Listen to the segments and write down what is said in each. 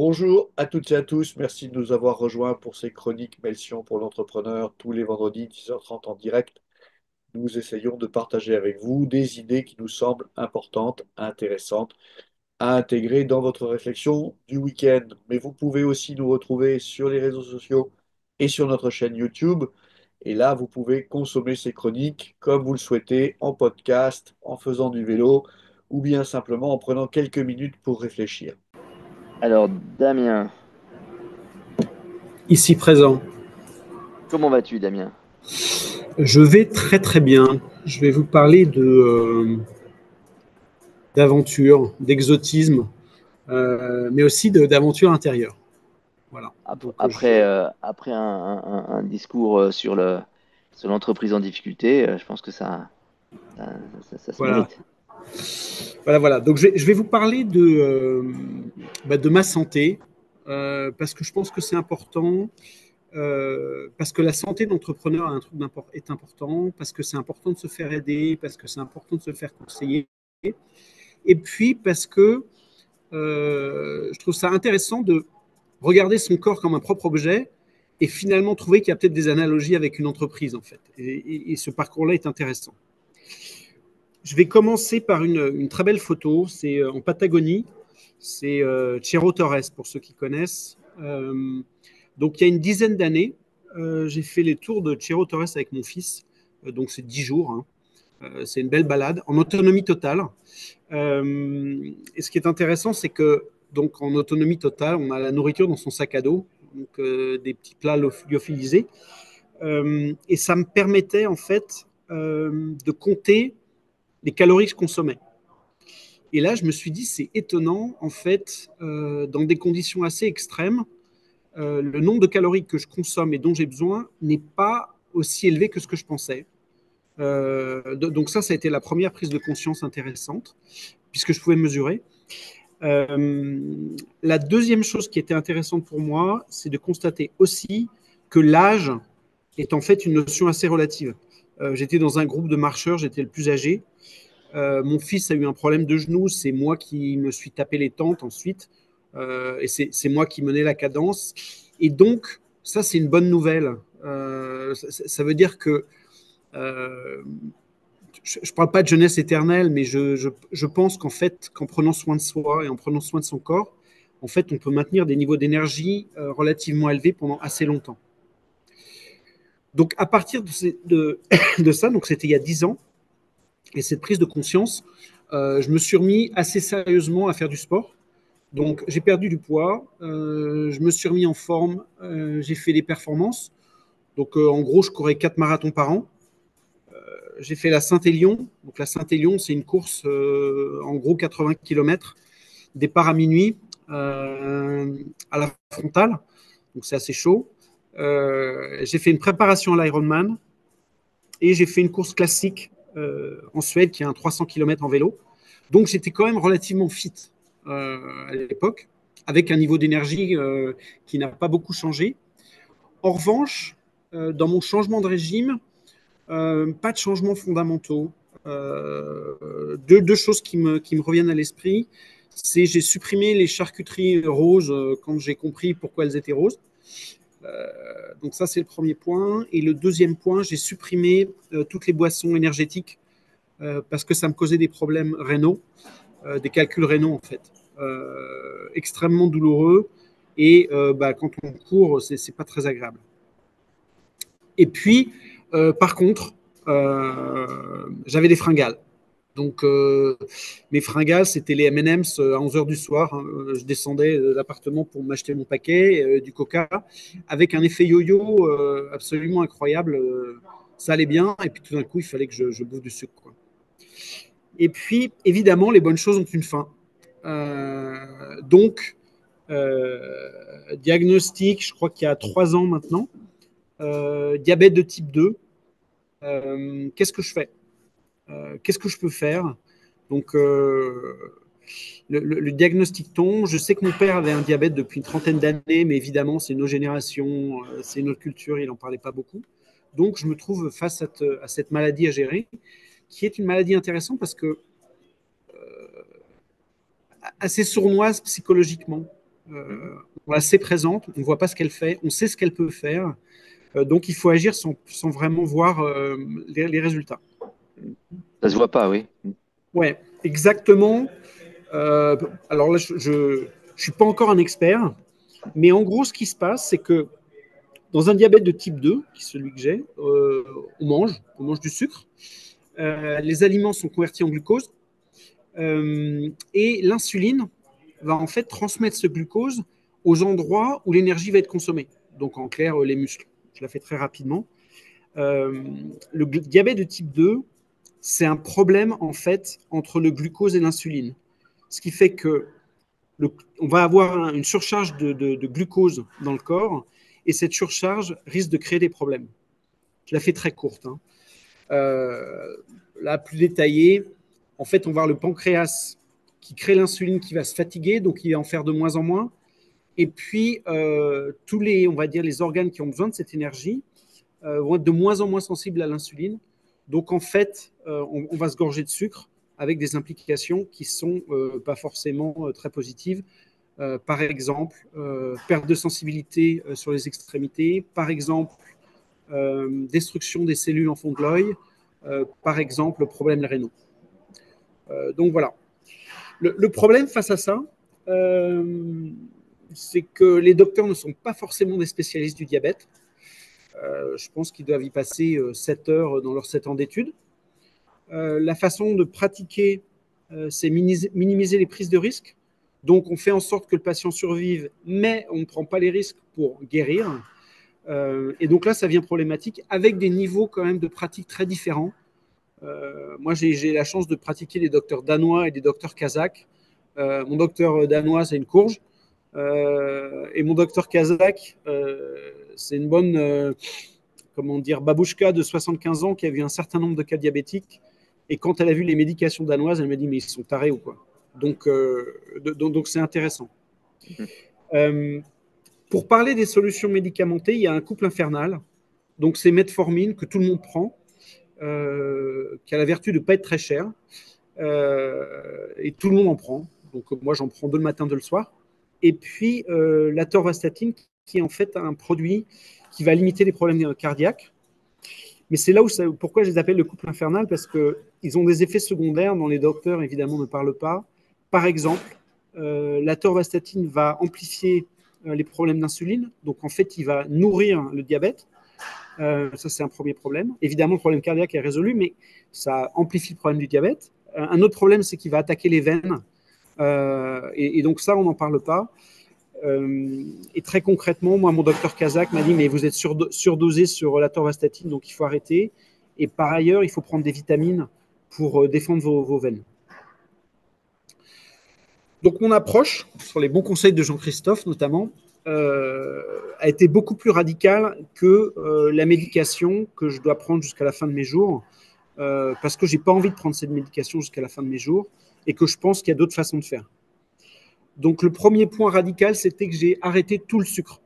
Bonjour à toutes et à tous, merci de nous avoir rejoints pour ces chroniques Melsion pour l'entrepreneur tous les vendredis 10h30 en direct. Nous essayons de partager avec vous des idées qui nous semblent importantes, intéressantes à intégrer dans votre réflexion du week-end. Mais vous pouvez aussi nous retrouver sur les réseaux sociaux et sur notre chaîne YouTube. Et là, vous pouvez consommer ces chroniques comme vous le souhaitez, en podcast, en faisant du vélo ou bien simplement en prenant quelques minutes pour réfléchir. Alors, Damien, Ici présent. comment vas-tu, Damien? Je vais très très bien. Je vais vous parler d'aventure, d'exotisme, mais aussi d'aventure intérieure. Voilà. Donc, Après un discours sur l'entreprise en difficulté, je pense que ça, ça se voilà, mérite. voilà. Donc je vais vous parler de ma santé, parce que je pense que c'est important, parce que la santé d'entrepreneur est important, parce que c'est important de se faire aider, parce que c'est important de se faire conseiller, et puis parce que je trouve ça intéressant de regarder son corps comme un propre objet et finalement trouver qu'il y a peut-être des analogies avec une entreprise, en fait. Et ce parcours-là est intéressant. Je vais commencer par une très belle photo. C'est en Patagonie. C'est Cerro Torres, pour ceux qui connaissent. Donc, il y a une dizaine d'années, j'ai fait les tours de Cerro Torres avec mon fils. Donc, c'est 10 jours. Hein. C'est une belle balade en autonomie totale. Et ce qui est intéressant, c'est que donc en autonomie totale, on a la nourriture dans son sac à dos, donc des petits plats lyophilisés, et ça me permettait en fait de compter les calories que je consommais. Et là, je me suis dit, c'est étonnant, en fait, dans des conditions assez extrêmes, le nombre de calories que je consomme et dont j'ai besoin n'est pas aussi élevé que ce que je pensais. Donc ça a été la première prise de conscience intéressante, puisque je pouvais mesurer. La deuxième chose qui était intéressante pour moi, c'est de constater aussi que l'âge est en fait une notion assez relative. J'étais dans un groupe de marcheurs, j'étais le plus âgé. Mon fils a eu un problème de genou, c'est moi qui me suis tapé les tentes ensuite, et c'est moi qui menais la cadence. Et donc, ça, c'est une bonne nouvelle. Ça veut dire que je ne parle pas de jeunesse éternelle, mais je pense qu'en fait, qu'en prenant soin de soi et en prenant soin de son corps, en fait, on peut maintenir des niveaux d'énergie relativement élevés pendant assez longtemps. Donc, à partir de ça, donc c'était il y a 10 ans, et cette prise de conscience, je me suis remis assez sérieusement à faire du sport. Donc, j'ai perdu du poids, je me suis remis en forme, j'ai fait des performances. Donc, en gros, je courais 4 marathons par an. J'ai fait la Saint-Élion. Donc, la Saint-Élion, c'est une course, en gros, 80 km, départ à minuit, à la frontale. Donc, c'est assez chaud. J'ai fait une préparation à l'Ironman et j'ai fait une course classique en Suède qui est un 300 km en vélo. Donc, j'étais quand même relativement fit à l'époque, avec un niveau d'énergie qui n'a pas beaucoup changé. En revanche, dans mon changement de régime, pas de changements fondamentaux. Deux choses qui me reviennent à l'esprit, c'est j'ai supprimé les charcuteries roses quand j'ai compris pourquoi elles étaient roses. Donc ça, c'est le premier point. Et le deuxième point, j'ai supprimé toutes les boissons énergétiques parce que ça me causait des problèmes rénaux, des calculs rénaux en fait, extrêmement douloureux. Et quand on court, c'est pas très agréable. Et puis, par contre, j'avais des fringales. Donc, mes fringales, c'était les M&M's à 11 h du soir. Hein. Je descendais de l'appartement pour m'acheter mon paquet, du coca, avec un effet yo-yo absolument incroyable. Ça allait bien, et puis tout d'un coup, il fallait que je bouffe du sucre. Quoi. Et puis, évidemment, les bonnes choses ont une fin. Donc, diagnostic, je crois qu'il y a 3 ans maintenant, diabète de type 2. Qu'est-ce que je fais Qu'est-ce que je peux faire Donc, le diagnostic tombe. Je sais que mon père avait un diabète depuis une trentaine d'années, mais évidemment, c'est nos générations, c'est notre culture, il n'en parlait pas beaucoup. Donc, je me trouve face à cette maladie à gérer, qui est une maladie intéressante parce que assez sournoise psychologiquement. On la sait présente, on ne voit pas ce qu'elle fait, on sait ce qu'elle peut faire. Donc, il faut agir sans vraiment voir les résultats. Ça se voit pas, oui. Ouais, exactement. Alors là, je ne suis pas encore un expert, mais en gros, ce qui se passe, c'est que dans un diabète de type 2, qui est celui que j'ai, on mange du sucre. Les aliments sont convertis en glucose. Et l'insuline va en fait transmettre ce glucose aux endroits où l'énergie va être consommée. Donc en clair, les muscles. Je la fais très rapidement. Le diabète de type 2, c'est un problème en fait entre le glucose et l'insuline. Ce qui fait que on va avoir une surcharge de glucose dans le corps et cette surcharge risque de créer des problèmes. Je la fais très courte. Hein. Là, plus détaillée, en fait, on va voir le pancréas qui crée l'insuline qui va se fatiguer, donc il va en faire de moins en moins. Et puis, tous les, on va dire, les organes qui ont besoin de cette énergie vont être de moins en moins sensibles à l'insuline. Donc, en fait, on va se gorger de sucre avec des implications qui ne sont pas forcément très positives. Par exemple, perte de sensibilité sur les extrémités, par exemple, destruction des cellules en fond de l'œil, par exemple, problème rénaux. Donc voilà. Le problème face à ça, c'est que les docteurs ne sont pas forcément des spécialistes du diabète. Je pense qu'ils doivent y passer 7 heures dans leurs 7 ans d'études. La façon de pratiquer, c'est minimiser les prises de risques. Donc, on fait en sorte que le patient survive, mais on ne prend pas les risques pour guérir. Et donc là, ça devient problématique avec des niveaux quand même de pratique très différents. Moi, j'ai la chance de pratiquer des docteurs danois et des docteurs kazakhs. Mon docteur danois, c'est une courge. Et mon docteur kazakh, c'est une bonne, comment dire, babouchka de 75 ans qui a vu un certain nombre de cas diabétiques. Et quand elle a vu les médications danoises, elle m'a dit, mais ils sont tarés ou quoi. Donc, c'est intéressant. Pour parler des solutions médicamentées, il y a un couple infernal. Donc, c'est metformine que tout le monde prend, qui a la vertu de ne pas être très cher. Et tout le monde en prend. Donc, moi, j'en prends 2 le matin, 2 le soir. Et puis, la torvastatine, qui est en fait un produit qui va limiter les problèmes cardiaques. Mais c'est là où pourquoi je les appelle le couple infernal, parce qu'ils ont des effets secondaires dont les docteurs, évidemment, ne parlent pas. Par exemple, la torvastatine va amplifier les problèmes d'insuline. Donc, en fait, il va nourrir le diabète. Ça, c'est un premier problème. Évidemment, le problème cardiaque est résolu, mais ça amplifie le problème du diabète. Un autre problème, c'est qu'il va attaquer les veines. Et donc, ça, on n'en parle pas. Et très concrètement, moi, mon docteur kazakh m'a dit, mais vous êtes surdosé sur la torvastatine, donc il faut arrêter. Et par ailleurs, il faut prendre des vitamines pour défendre vos veines. Donc, mon approche, sur les bons conseils de Jean-Christophe notamment, a été beaucoup plus radicale que la médication que je dois prendre jusqu'à la fin de mes jours, parce que je n'ai pas envie de prendre cette médication jusqu'à la fin de mes jours et que je pense qu'il y a d'autres façons de faire. Donc, le premier point radical, c'était que j'ai arrêté tout le sucre.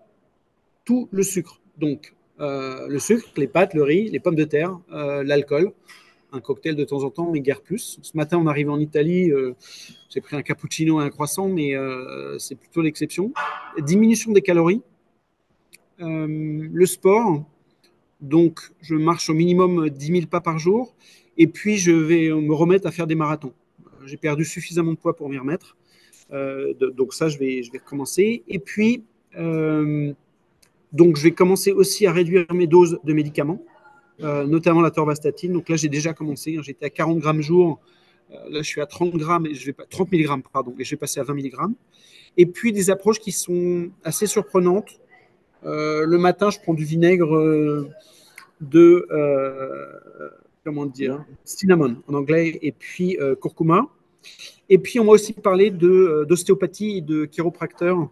Tout le sucre. Donc, le sucre, les pâtes, le riz, les pommes de terre, l'alcool, un cocktail de temps en temps, mais guère plus. Ce matin, on arrive en Italie, j'ai pris un cappuccino et un croissant, mais c'est plutôt l'exception. Diminution des calories. Le sport, donc je marche au minimum 10 000 pas par jour, et puis je vais me remettre à faire des marathons. J'ai perdu suffisamment de poids pour m'y remettre. Donc ça, je vais recommencer. Et puis, donc je vais commencer aussi à réduire mes doses de médicaments, notamment la torvastatine. Donc là, j'ai déjà commencé. J'étais à 40 grammes jour. Là, je suis à 30 grammes et 30 mg, pardon, et je vais passer à 20 mg. Et puis des approches qui sont assez surprenantes. Le matin, je prends du vinaigre de comment dire, cinnamon en anglais, et puis curcuma. Et puis, on m'a aussi parlé d'ostéopathie et de chiropracteur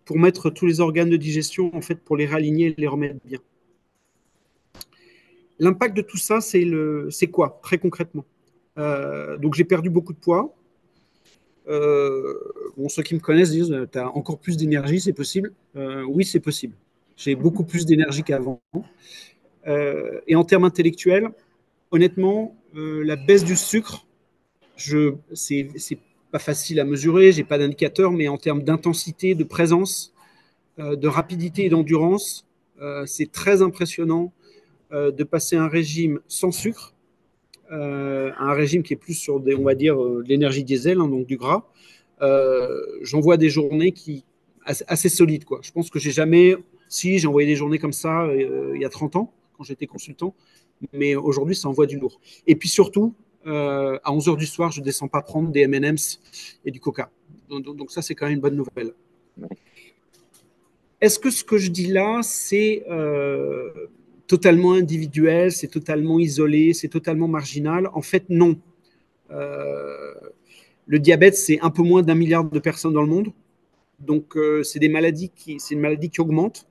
pour mettre tous les organes de digestion, en fait, pour les réaligner et les remettre bien. L'impact de tout ça, c'est quoi, très concrètement? Donc, j'ai perdu beaucoup de poids. Bon, ceux qui me connaissent disent, tu as encore plus d'énergie, c'est possible? Oui, c'est possible. J'ai beaucoup plus d'énergie qu'avant. Et en termes intellectuels, honnêtement, la baisse du sucre, c'est pas facile à mesurer, j'ai pas d'indicateur, mais en termes d'intensité, de présence, de rapidité et d'endurance, c'est très impressionnant de passer un régime sans sucre à un régime qui est plus sur des, on va dire, de l'énergie diesel, hein, donc du gras. J'en vois des journées qui assez solides, quoi. Je pense que j'ai jamais, si j'ai envoyé des journées comme ça il y a 30 ans quand j'étais consultant, mais aujourd'hui ça envoie du lourd. Et puis surtout, à 11 heures du soir, je ne descends pas prendre des M&M's et du Coca. Donc ça, c'est quand même une bonne nouvelle. Est-ce que ce que je dis là, c'est totalement individuel, c'est totalement isolé, c'est totalement marginal? En fait, non. Euh, le diabète, c'est un peu moins d'1 milliard de personnes dans le monde. Donc, c'est une maladie qui augmente.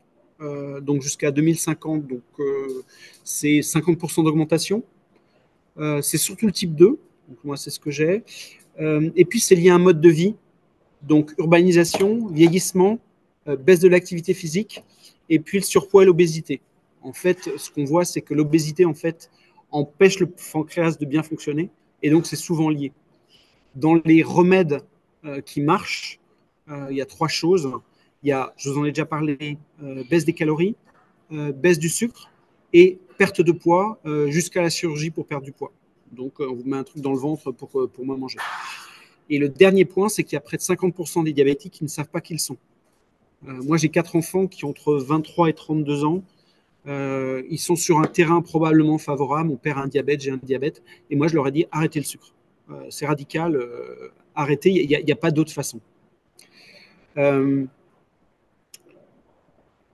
Donc, jusqu'à 2050, donc, c'est 50% d'augmentation. C'est surtout le type 2. Donc, moi, c'est ce que j'ai. Et puis, c'est lié à un mode de vie. Donc, urbanisation, vieillissement, baisse de l'activité physique, et puis le surpoids et l'obésité. En fait, ce qu'on voit, c'est que l'obésité, en fait, empêche le pancréas de bien fonctionner, et donc c'est souvent lié. Dans les remèdes qui marchent, il y a 3 choses. Il y a, je vous en ai déjà parlé, baisse des calories, baisse du sucre et perte de poids jusqu'à la chirurgie pour perdre du poids. Donc, on vous met un truc dans le ventre pour moins manger. Et le dernier point, c'est qu'il y a près de 50% des diabétiques qui ne savent pas qui ils sont. Moi, j'ai 4 enfants qui ont entre 23 et 32 ans. Ils sont sur un terrain probablement favorable. Mon père a un diabète, j'ai un diabète. Et moi, je leur ai dit, arrêtez le sucre. C'est radical, arrêtez, il n'y a pas d'autre façon.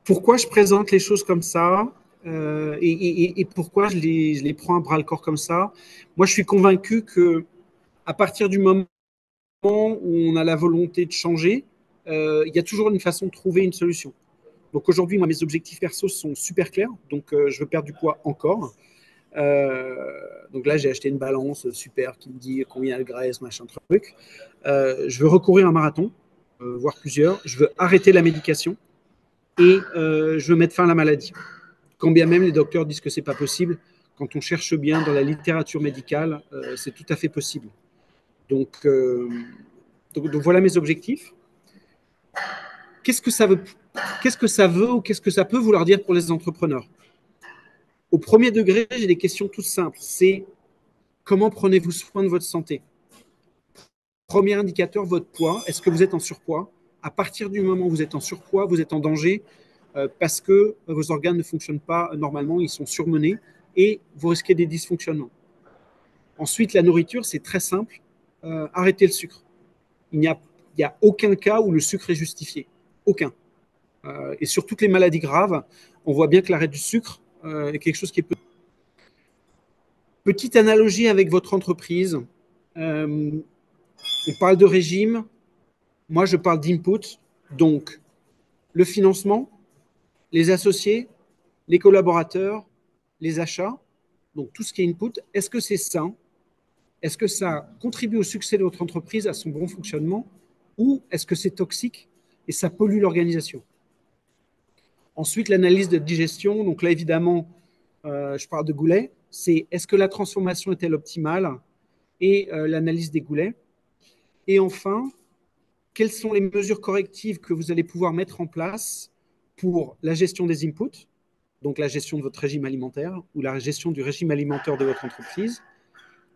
Pourquoi je présente les choses comme ça et pourquoi je les prends à bras le corps comme ça? Moi, je suis convaincu que à partir du moment où on a la volonté de changer, il y a toujours une façon de trouver une solution. Donc aujourd'hui, moi, mes objectifs perso sont super clairs. Donc, je veux perdre du poids encore. Donc là, j'ai acheté une balance super qui me dit combien elle graisse, machin truc. Je veux recourir un marathon, voire plusieurs. Je veux arrêter la médication et je veux mettre fin à la maladie. Quand bien même les docteurs disent que c'est pas possible, quand on cherche bien dans la littérature médicale, c'est tout à fait possible. Donc, donc voilà mes objectifs. Qu'est-ce que ça veut, qu'est-ce que ça veut ou qu'est-ce que ça peut vouloir dire pour les entrepreneurs? Au premier degré, j'ai des questions toutes simples. C'est comment prenez-vous soin de votre santé? Premier indicateur, votre poids. Est-ce que vous êtes en surpoids? À partir du moment où vous êtes en surpoids, vous êtes en danger parce que vos organes ne fonctionnent pas normalement, ils sont surmenés et vous risquez des dysfonctionnements. Ensuite, la nourriture, c'est très simple. Arrêtez le sucre. Il n'y a aucun cas où le sucre est justifié. Aucun. Et sur toutes les maladies graves, on voit bien que l'arrêt du sucre est quelque chose qui est Petite analogie avec votre entreprise. On parle de régime. Moi, je parle d'input. Donc, le financement, les associés, les collaborateurs, les achats. Donc, tout ce qui est input. Est-ce que c'est sain? Est-ce que ça contribue au succès de votre entreprise, à son bon fonctionnement? Ou est-ce que c'est toxique et ça pollue l'organisation? Ensuite, l'analyse de digestion. Donc là, évidemment, je parle de goulets. C'est est-ce que la transformation est-elle optimale? Et l'analyse des goulets. Et enfin, quelles sont les mesures correctives que vous allez pouvoir mettre en place pour la gestion des inputs, donc la gestion de votre régime alimentaire ou la gestion du régime alimentaire de votre entreprise?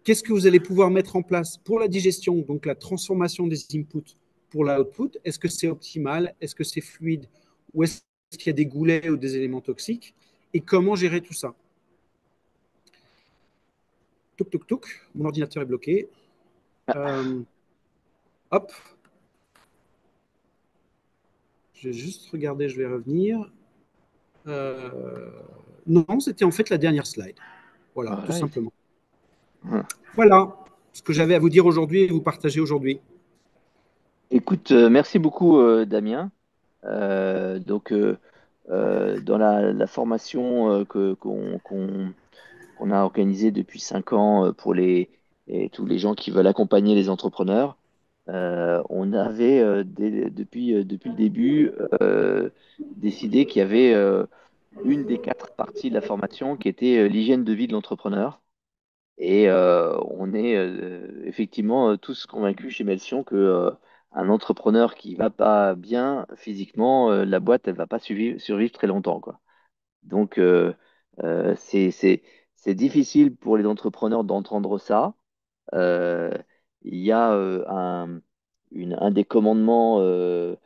Qu'est-ce que vous allez pouvoir mettre en place pour la digestion, donc la transformation des inputs pour la output? Est-ce que c'est optimal? Est-ce que c'est fluide? Ou est-ce qu'il y a des goulets ou des éléments toxiques? Et comment gérer tout ça? Touk, touk, touk. Mon ordinateur est bloqué. Hop. Je vais juste regarder, je vais revenir. Non, c'était en fait la dernière slide. Voilà, tout simplement. Voilà ce que j'avais à vous dire aujourd'hui et vous partager aujourd'hui. Écoute, merci beaucoup, Damien. Dans la formation qu'on a organisée depuis 5 ans pour tous les gens qui veulent accompagner les entrepreneurs, on avait depuis le début décidé qu'il y avait une des 4 parties de la formation qui était l'hygiène de vie de l'entrepreneur. Et on est effectivement tous convaincus chez Melsion que un entrepreneur qui va pas bien physiquement, la boîte, elle va pas survivre très longtemps, quoi. Donc, euh, c'est, c'est, c'est difficile pour les entrepreneurs d'entendre ça. Euh, il y a un des commandements de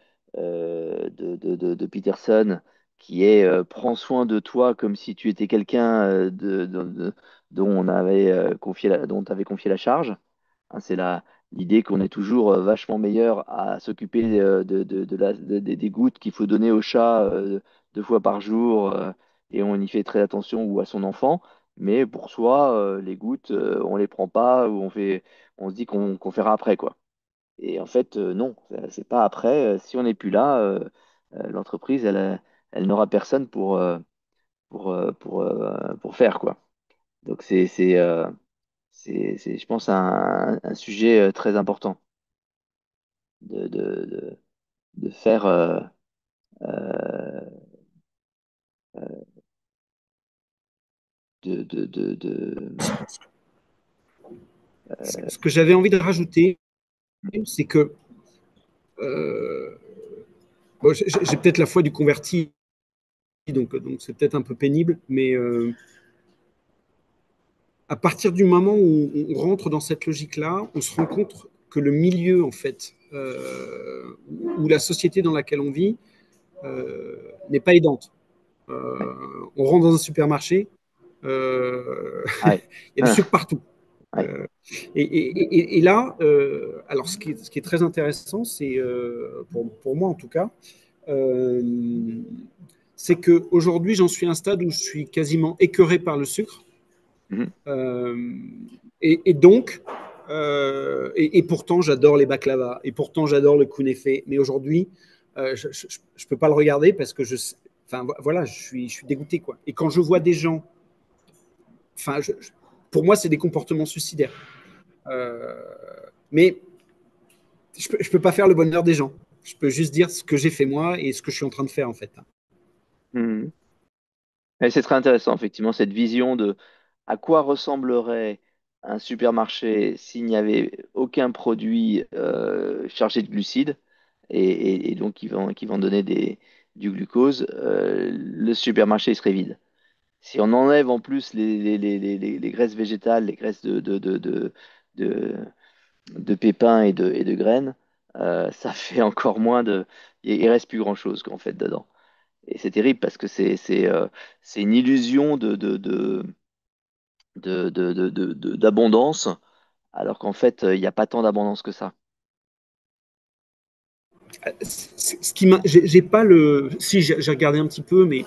Peterson qui est prends soin de toi comme si tu étais quelqu'un dont on avait dont t'avais confié la charge. Hein, c'est l'idée qu'on est toujours vachement meilleur à s'occuper des gouttes qu'il faut donner au chat 2 fois par jour et on y fait très attention ou à son enfant. Mais pour soi, les gouttes, on les prend pas ou on se dit qu'on fera après, quoi. Et en fait, non, c'est pas après. Si on n'est plus là, l'entreprise, elle n'aura personne pour faire, quoi. Donc je pense, un sujet très important de, de, de, de faire. Euh, Ce que j'avais envie de rajouter, c'est que euh, bon, j'ai peut-être la foi du converti, donc c'est peut-être un peu pénible, mais à partir du moment où on rentre dans cette logique-là, on se rend compte que le milieu, en fait, ou la société dans laquelle on vit, n'est pas aidante. ouais, On rentre dans un supermarché, euh, ouais, il y a du sucre partout. ouais, Euh, et là, alors ce qui est très intéressant, c'est pour moi en tout cas, euh, c'est qu'aujourd'hui, j'en suis à un stade où je suis quasiment écœuré par le sucre. mhm, Euh, donc, et pourtant, j'adore les baklava, et pourtant, j'adore le kunafe. Mais aujourd'hui, je ne peux pas le regarder parce que enfin, voilà, je suis dégoûté, quoi. Et quand je vois des gens, enfin, pour moi, c'est des comportements suicidaires. Euh, mais je peux pas faire le bonheur des gens. Je peux juste dire ce que j'ai fait moi et ce que je suis en train de faire, en fait. mhm. Et c'est très intéressant, effectivement, cette vision de à quoi ressemblerait un supermarché s'il n'y avait aucun produit chargé de glucides et donc qui vont donner du glucose. Le supermarché il serait vide. Si on enlève en plus les graisses végétales, les graisses de, de pépins et de graines, ça fait encore moins de. Il reste plus grand-chose en fait dedans. Et c'est terrible parce que c'est une illusion d'abondance, alors qu'en fait, il n'y a pas tant d'abondance que ça. Ce qui m'a, j'ai pas le, si j'ai regardé un petit peu, mais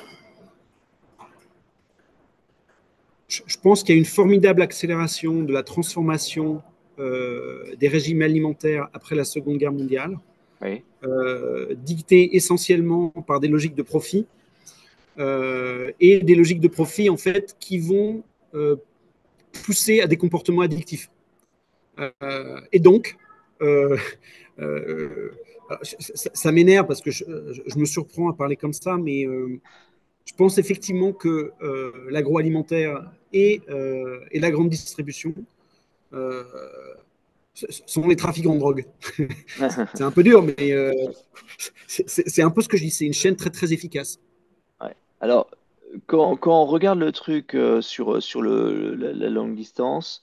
je pense qu'il y a une formidable accélération de la transformation des régimes alimentaires après la Seconde Guerre mondiale, Oui. dictée essentiellement par des logiques de profit et des logiques de profit en fait qui vont pousser à des comportements addictifs. Et donc, euh, euh, ça m'énerve parce que je me surprends à parler comme ça, mais je pense effectivement que l'agroalimentaire et la grande distribution euh, sont les trafiquants de drogue. C'est un peu dur, mais c'est un peu ce que je dis. C'est une chaîne très très efficace. Ouais. Alors, quand on regarde le truc sur la longue distance,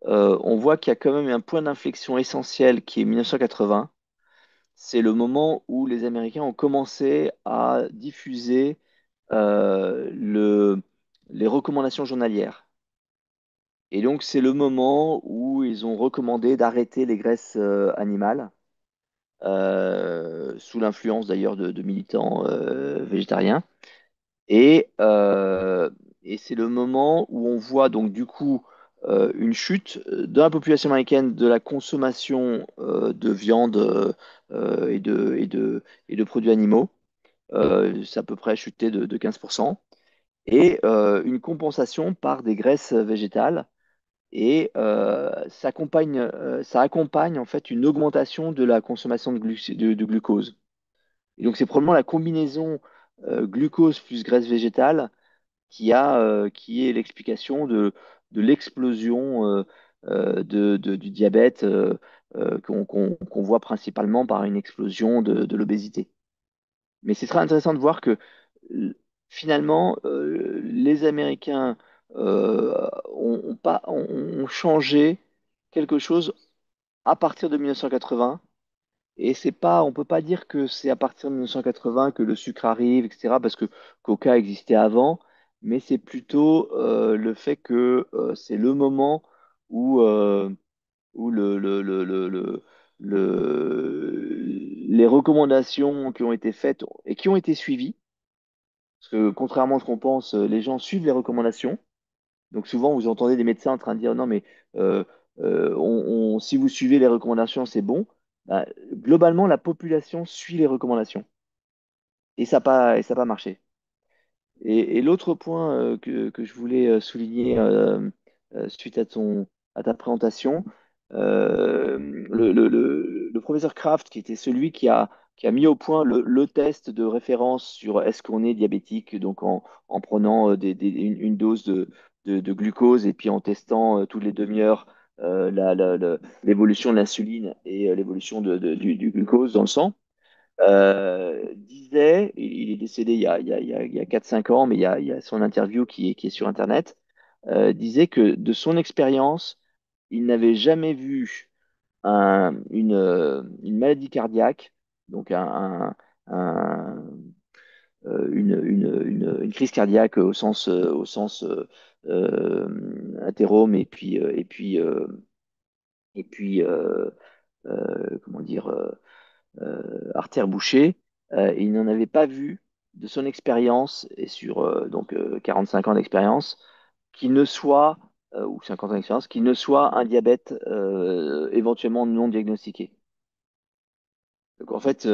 on voit qu'il y a quand même un point d'inflexion essentiel qui est 1980. C'est le moment où les Américains ont commencé à diffuser les recommandations journalières. Et donc, c'est le moment où ils ont recommandé d'arrêter les graisses animales, sous l'influence d'ailleurs de militants végétariens. Et, euh, et c'est le moment où on voit donc du coup une chute dans la population américaine de la consommation de viande et de produits animaux. C'est à peu près chuté de 15%. Et une compensation par des graisses végétales. Et ça accompagne en fait une augmentation de la consommation de glucose. Et donc c'est probablement la combinaison glucose plus graisse végétale qui est l'explication de l'explosion du diabète qu'on voit principalement par une explosion de l'obésité. Mais c'est très intéressant de voir que euh, finalement, les Américains ont changé quelque chose à partir de 1980. Et c'est pas, on peut pas dire que c'est à partir de 1980 que le sucre arrive, etc., parce que Coca existait avant, mais c'est plutôt le fait que c'est le moment où, où les recommandations qui ont été faites et qui ont été suivies, parce que contrairement à ce qu'on pense, les gens suivent les recommandations. Donc souvent, vous entendez des médecins en train de dire non, mais euh, si vous suivez les recommandations, c'est bon. Bah, globalement, la population suit les recommandations et ça n'a pas marché. Et l'autre point que je voulais souligner suite à ta présentation, le professeur Kraft, qui était celui qui a mis au point le test de référence sur est-ce qu'on est diabétique, donc en prenant une dose de glucose et puis en testant toutes les demi-heures l'évolution de l'insuline et l'évolution du glucose dans le sang disait, il est décédé il y a 4-5 ans, mais il y a son interview qui est sur Internet, disait que de son expérience, il n'avait jamais vu une maladie cardiaque, donc une crise cardiaque au sens athérome et puis comment dire, artère bouchée, et il n'en avait pas vu de son expérience et sur 45 ans d'expérience qui ne soit, ou 50 ans d'expérience, qui ne soit un diabète éventuellement non diagnostiqué. Donc en fait,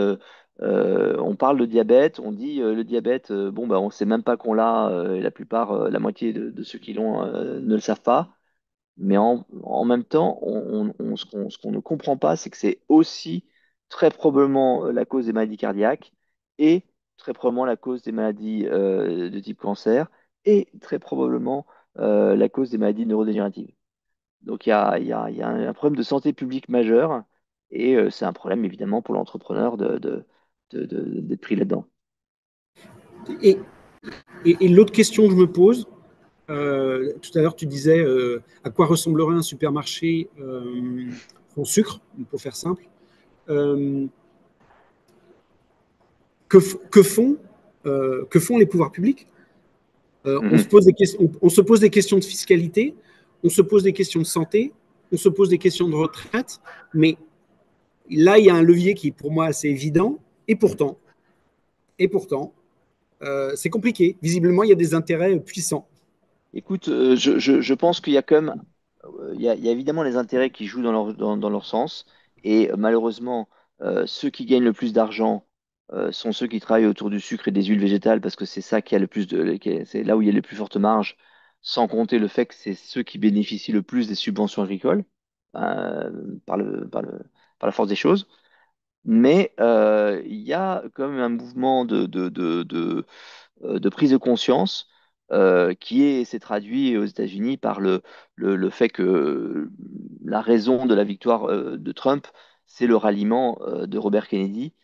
on parle de diabète, on dit le diabète, bon, bah, on ne sait même pas qu'on l'a, et la plupart, la moitié de ceux qui l'ont ne le savent pas. Mais en même temps, ce qu'on ne comprend pas, c'est que c'est aussi très probablement la cause des maladies cardiaques et très probablement la cause des maladies de type cancer et très probablement la cause des maladies neurodégénératives. Donc il y a un problème de santé publique majeur et c'est un problème évidemment pour l'entrepreneur d'être pris là-dedans. Et, et l'autre question que je me pose, tout à l'heure, tu disais à quoi ressemblerait un supermarché sans sucre, pour faire simple. Euh, que font les pouvoirs publics Mhm. on se pose des questions de fiscalité, on se pose des questions de santé, on se pose des questions de retraite, mais là, il y a un levier qui est pour moi assez évident, et pourtant, et pourtant c'est compliqué. Visiblement, il y a des intérêts puissants. Écoute, je pense qu'il y a quand même il y a évidemment les intérêts qui jouent dans leur sens. Et malheureusement, ceux qui gagnent le plus d'argent sont ceux qui travaillent autour du sucre et des huiles végétales parce que c'est ça qui a le plus c'est là où il y a les plus fortes marges, sans compter le fait que c'est ceux qui bénéficient le plus des subventions agricoles euh, par par la force des choses. Mais il y a quand même un mouvement de prise de conscience s'est traduit aux États-Unis par le fait que la raison de la victoire de Trump, c'est le ralliement de Robert Kennedy,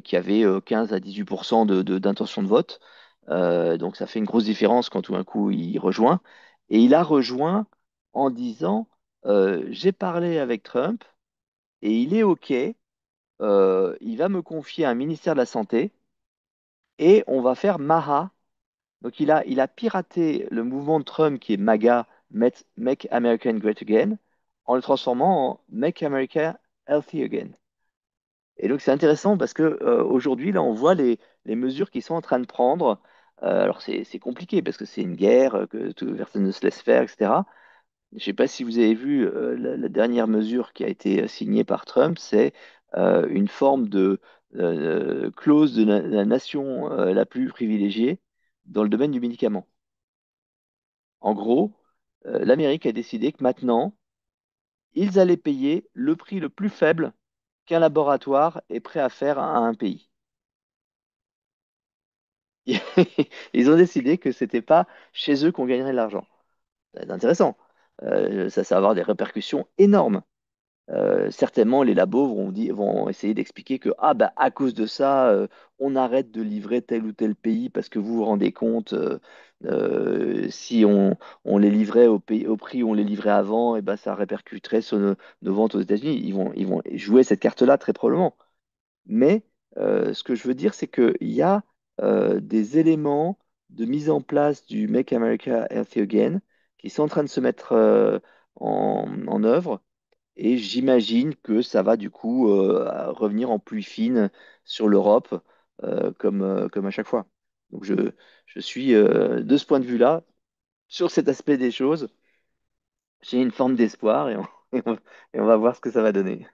qui avait 15 à 18% d'intention de vote. Donc ça fait une grosse différence quand tout d'un coup il rejoint. Et il a rejoint en disant, j'ai parlé avec Trump et il est OK, il va me confier un ministère de la Santé et on va faire Maha. Donc il a piraté le mouvement de Trump qui est MAGA, Make America Great Again, en le transformant en Make America Healthy Again. Et donc c'est intéressant parce que aujourd'hui, là, on voit les mesures qu'ils sont en train de prendre. Alors c'est compliqué parce que c'est une guerre, que personne ne se laisse faire, etc. Je ne sais pas si vous avez vu la dernière mesure qui a été signée par Trump, c'est une forme de clause de la nation la plus privilégiée dans le domaine du médicament. En gros, l'Amérique a décidé que maintenant, ils allaient payer le prix le plus faible qu'un laboratoire est prêt à faire à un pays. Ils ont décidé que c'était pas chez eux qu'on gagnerait de l'argent. C'est intéressant. ça va avoir des répercussions énormes. Certainement, les labos vont essayer d'expliquer que ah, bah, à cause de ça, on arrête de livrer tel ou tel pays parce que vous vous rendez compte, si on les livrait au prix où on les livrait avant, et ben, ça répercuterait sur nos ventes aux États-Unis. Ils vont jouer cette carte-là très probablement. Mais ce que je veux dire, c'est qu'il y a des éléments de mise en place du Make America Healthy Again qui sont en train de se mettre en œuvre et j'imagine que ça va du coup revenir en pluie fine sur l'Europe, comme à chaque fois. Donc je suis de ce point de vue-là, sur cet aspect des choses, j'ai une forme d'espoir et on va voir ce que ça va donner.